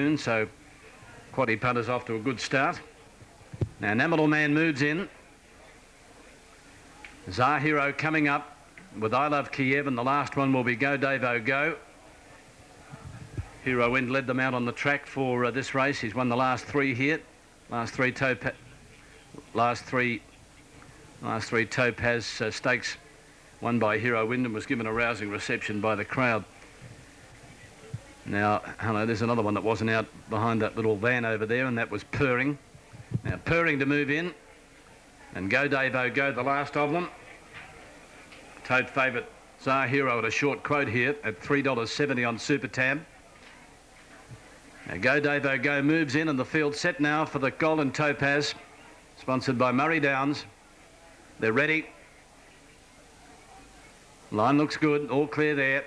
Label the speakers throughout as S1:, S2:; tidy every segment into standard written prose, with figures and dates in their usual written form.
S1: So Quaddy punters off to a good start. Now Namadal Man moves in. Zahiro coming up with I Love Kiev, and the last one will be Go Davo Go. Hero Wind led them out on the track for this race. He's won the last three here. Last three Topaz stakes won by Hero Wind and was given a rousing reception by the crowd. Now, hello, there's another one that wasn't out behind that little van over there, and that was Purring. Now, Purring to move in, and Go Davo Go, the last of them. Tote favourite Zahiro at a short quote here at $3.70 on Super Tab. Now, Go Davo Go moves in, and the field set now for the Golden Topaz, sponsored by Murray Downs. They're ready. Line looks good, all clear there.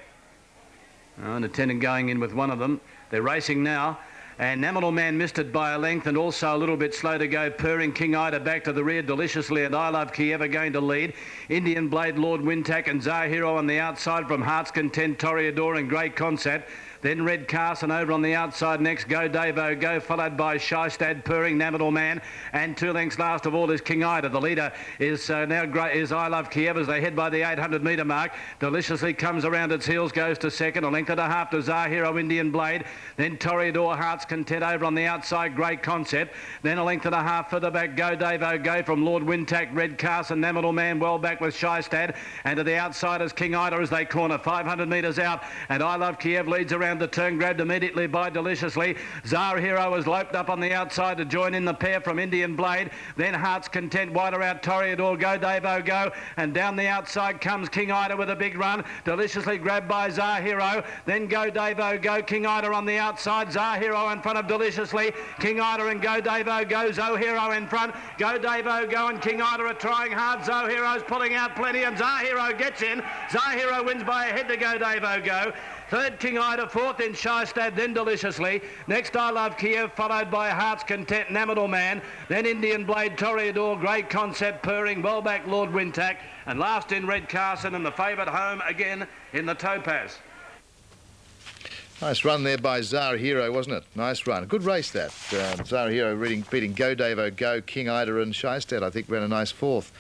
S1: And attendant going in with one of them. They're racing now. And Namadal Man missed it by a length, and also a little bit slow to go. Purring, King Ida back to the rear deliciously, and I Love Kiev are going to lead. Indian Blade, Lord Wintack, and Zahiro on the outside from Heart's Content, Toreador and Great Concept. Then Red Carson over on the outside next. Go Davo Go, followed by Shystad, Purring, Namadal Man, and 2 lengths last of all is King Ida. The leader is now great is I Love Kiev as they head by the 800 metre mark. Deliciously comes around its heels, goes to second. A length and a half to Zahiro, Indian Blade. Then Toreador, Heart's Content over on the outside, Great Concept. Then a length and a half further back, Go Davo Go from Lord Wintack, Red Carson, Namadal Man well back with Shystad. And to the outside is King Ida as they corner 500 metres out. And I Love Kiev leads around the turn, grabbed immediately by Deliciously. Zahiro has loped up on the outside to join in the pair from Indian Blade. Then Heart's Content, wider out Toreador, Go Davo Go, and down the outside comes King Ida with a big run. Deliciously grabbed by Zahiro. Then Go Davo Go, King Ida on the outside. Zahiro in front of Deliciously. King Ida and Go Davo Go. Zahiro in front. Go Davo Go and King Ida are trying hard. Zahiro's pulling out plenty, and Zahiro gets in. Zahiro wins by a head to Go Davo Go. Third, King Ida. Fourth in Shystad, then Deliciously. Next, I Love Kiev, followed by Heart's Content, Namadal Man. Then Indian Blade, Toreador, Great Concept, Purring, well back Lord Wintack. And last in Red Carson, and the favourite home again in the Topaz.
S2: Nice run there by Zahiro, wasn't it? Nice run. Good race, that. Zahiro beating Go Davo Go, King Ida and Shystad, I think, ran a nice fourth.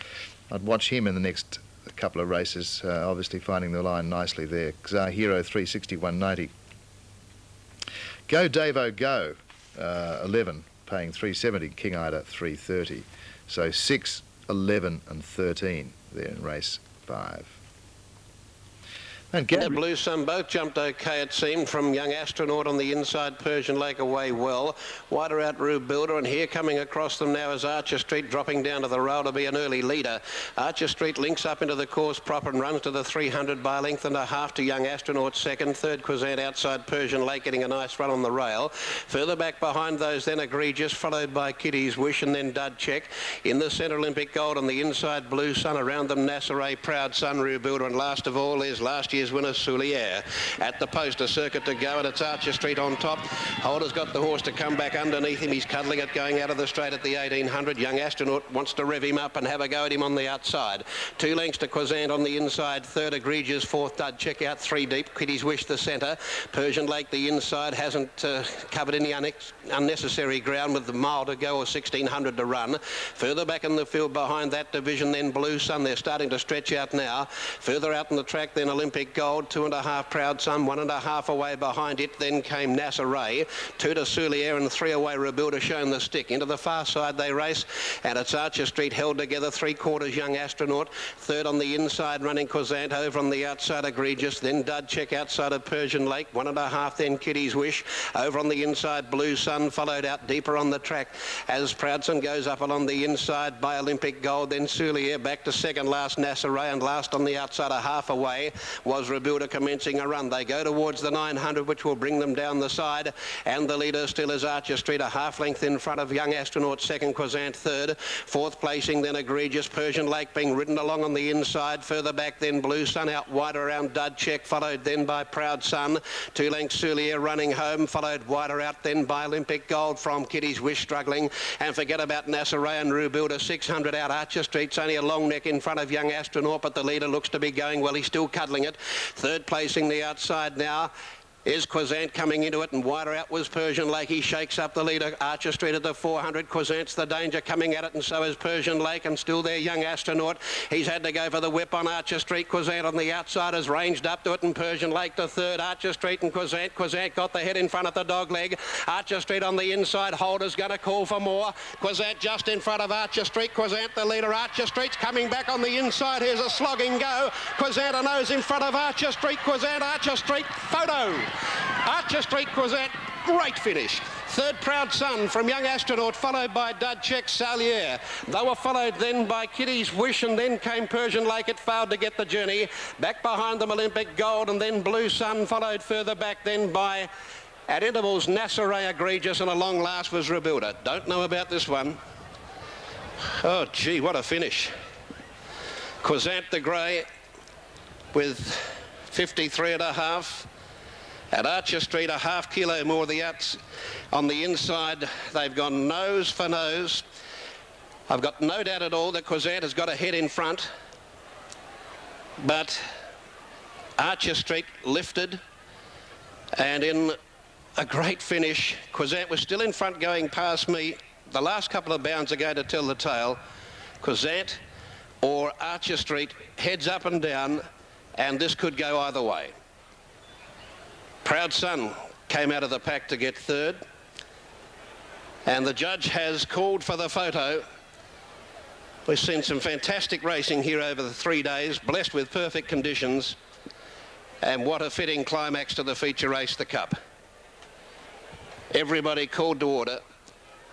S2: I'd watch him in the next couple of races, obviously finding the line nicely there. Zahiro 361.90. Go Davo Go 11, paying 370. King Ida 330. So 6, 11 and 13 there in race 5. And
S3: The Blue Sun both jumped okay, it seemed, from Young Astronaut on the inside, Persian Lake away well. Wider out Rube Builder, and here coming across them now is Archer Street, dropping down to the rail to be an early leader. Archer Street links up into the course proper and runs to the 300 by a length and a half to Young Astronaut second. Third, Quazant outside Persian Lake, getting a nice run on the rail. Further back behind those, then Egregious, followed by Kitty's Wish, and then Dud Check. In the centre, Olympic Gold on the inside, Blue Sun. Around them, Nasseray, Proud Sun, Rube Builder, and last of all is last year's winner Soulier. At the post, a circuit to go, and it's Archer Street on top. Holder's got the horse to come back underneath him. He's cuddling it going out of the straight at the 1800. Young Astronaut wants to rev him up and have a go at him on the outside. 2 lengths to Quazant on the inside. Third, Egregious. Fourth, Dud Check out 3 deep. Kitty's Wish the centre. Persian Lake the inside. Hasn't covered any unnecessary ground with the mile to go or 1600 to run. Further back in the field behind that division, then Blue Sun. They're starting to stretch out now. Further out in the track, then Olympic Gold. 2.5 Proud Sun, 1.5 away behind it. Then came Nasseray, 2 to Soulier, and 3 away Rebuilder showing the stick. Into the far side they race, and it's Archer Street held together. 3/4 Young Astronaut. Third on the inside running Quazant, over on the outside Egregious. Then Dud Check outside of Persian Lake. 1.5 then Kitty's Wish. Over on the inside Blue Sun, followed out deeper on the track as Proud Sun goes up along the inside by Olympic Gold. Then Soulier back to second last Nasseray, and last on the outside a half away was Rebuilder commencing a run. They go towards the 900, which will bring them down the side, and the leader still is Archer Street, a half length in front of Young Astronaut second, Quazant third. Fourth placing then Egregious, Persian Lake being ridden along on the inside. Further back then Blue Sun, out wide around Dud Check, followed then by Proud Sun. 2 lengths Soulier running home, followed wider out then by Olympic Gold from Kitty's Wish struggling, and forget about Nasseray and Rube Builder. 600 out. Archer Street's only a long neck in front of Young Astronaut, but the leader looks to be going well. He's still cuddling it. Third placing the outside now is Quasant coming into it, and wider out was Persian Lake. He shakes up the leader. Archer Street at the 400. Quasant's the danger coming at it, and so is Persian Lake, and still their young astronaut. He's had to go for the whip on Archer Street. Quasant on the outside has ranged up to it, and Persian Lake to third. Archer Street and Quasant. Quasant got the head in front of the dog leg. Archer Street on the inside. Holder's going to call for more. Quasant just in front of Archer Street. Quasant the leader. Archer Street's coming back on the inside. Here's a slogging go. Quasant a nose in front of Archer Street. Quasant, Archer Street, photo. Archer Street, Quasant, great finish. Third, Proud Son from Young Astronaut, followed by Dudchek Salier. They were followed then by Kitty's Wish, and then came Persian Lake. It failed to get the journey. Back behind them, Olympic Gold, and then Blue Sun, followed further back then by, at intervals, Nasseray Egregious, and a long last was Rebuilder. Don't know about this one. Oh, gee, what a finish. Quasant the Grey with 53.5. At Archer Street, a half kilo more the outs. On the inside, they've gone nose for nose. I've got no doubt at all that Quasant has got a head in front. But Archer Street lifted, and in a great finish, Quasant was still in front going past me. The last couple of bounds are going to tell the tale. Quasant or Archer Street, heads up and down, and this could go either way. Proud Son came out of the pack to get third, and the judge has called for the photo. We've seen some fantastic racing here over the 3 days, blessed with perfect conditions, and what a fitting climax to the feature race, the Cup. Everybody called to order.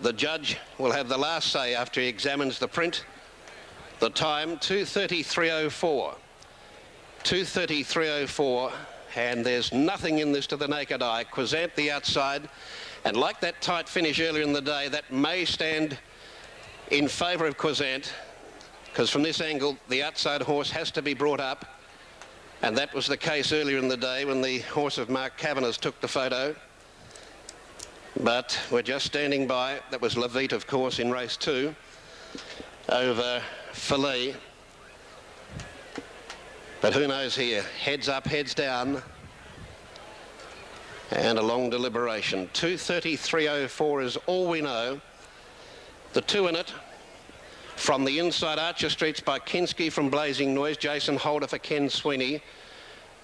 S3: The judge will have the last say after he examines the print. The time, 2:33.04. 2:33.04. And there's nothing in this to the naked eye. Quasant the outside, and like that tight finish earlier in the day, that may stand in favour of Quasant, because from this angle the outside horse has to be brought up, and that was the case earlier in the day when the horse of Mark Kavanagh's took the photo. But we're just standing by. That was Levite, of course, in race 2 over Filet. But who knows here? Heads up, heads down. And a long deliberation. 2:33.04 is all we know. The two in it. From the inside, Archer Street's by Kinski from Blazing Noise. Jason Holder for Ken Sweeney.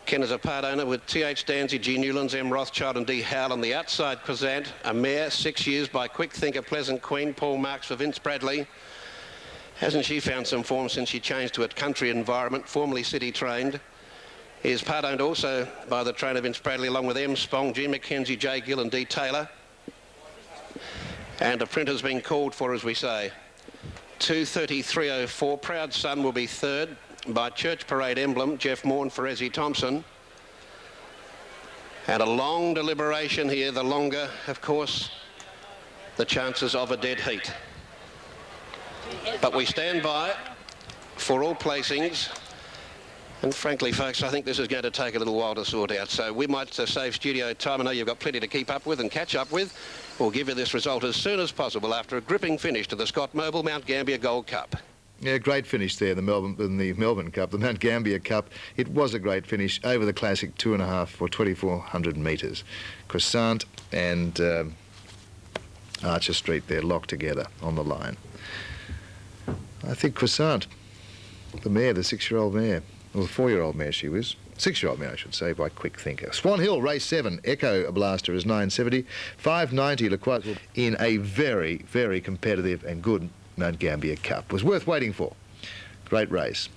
S3: Ken is a part owner with T.H. Danzy, G. Newlands, M. Rothschild and D. Howell. On the outside, Quasant, a mare, 6 years by Quick Thinker, Pleasant Queen. Paul Marks for Vince Bradley. Hasn't she found some form since she changed to a country environment, formerly city trained? He is part owned also by the trainer Vince Bradley, along with M. Spong, G. McKenzie, J. Gill and D. Taylor. And a print has been called for, as we say. 2:33.04. Proud Son will be third by Church Parade Emblem, Jeff Morn for Ezzy Thompson. And a long deliberation here. The longer, of course, the chances of a dead heat. But we stand by for all placings. And frankly, folks, I think this is going to take a little while to sort out. So we might save studio time. I know you've got plenty to keep up with and catch up with. We'll give you this result as soon as possible after a gripping finish to the Scott Mobile Mount Gambier Gold Cup.
S2: Yeah, great finish there, the Melbourne Cup, the Mount Gambier Cup. It was a great finish over the classic 2.5 or 2,400 metres. Quasant and Archer Street there locked together on the line. I think Quasant, the mare, the 6-year-old mare, or the 4-year-old mare she was, 6-year-old mare I should say, by Quick Thinker. Swan Hill, race 7, Echo Blaster is 970, 590 LeQuois in a very, very competitive and good Mount Gambier Cup. Was worth waiting for. Great race.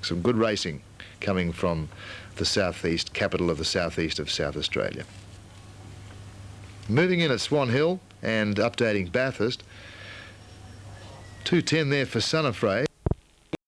S2: Some good racing coming from the southeast, capital of the southeast of South Australia. Moving in at Swan Hill and updating Bathurst. 2:10 there for Son of Frey.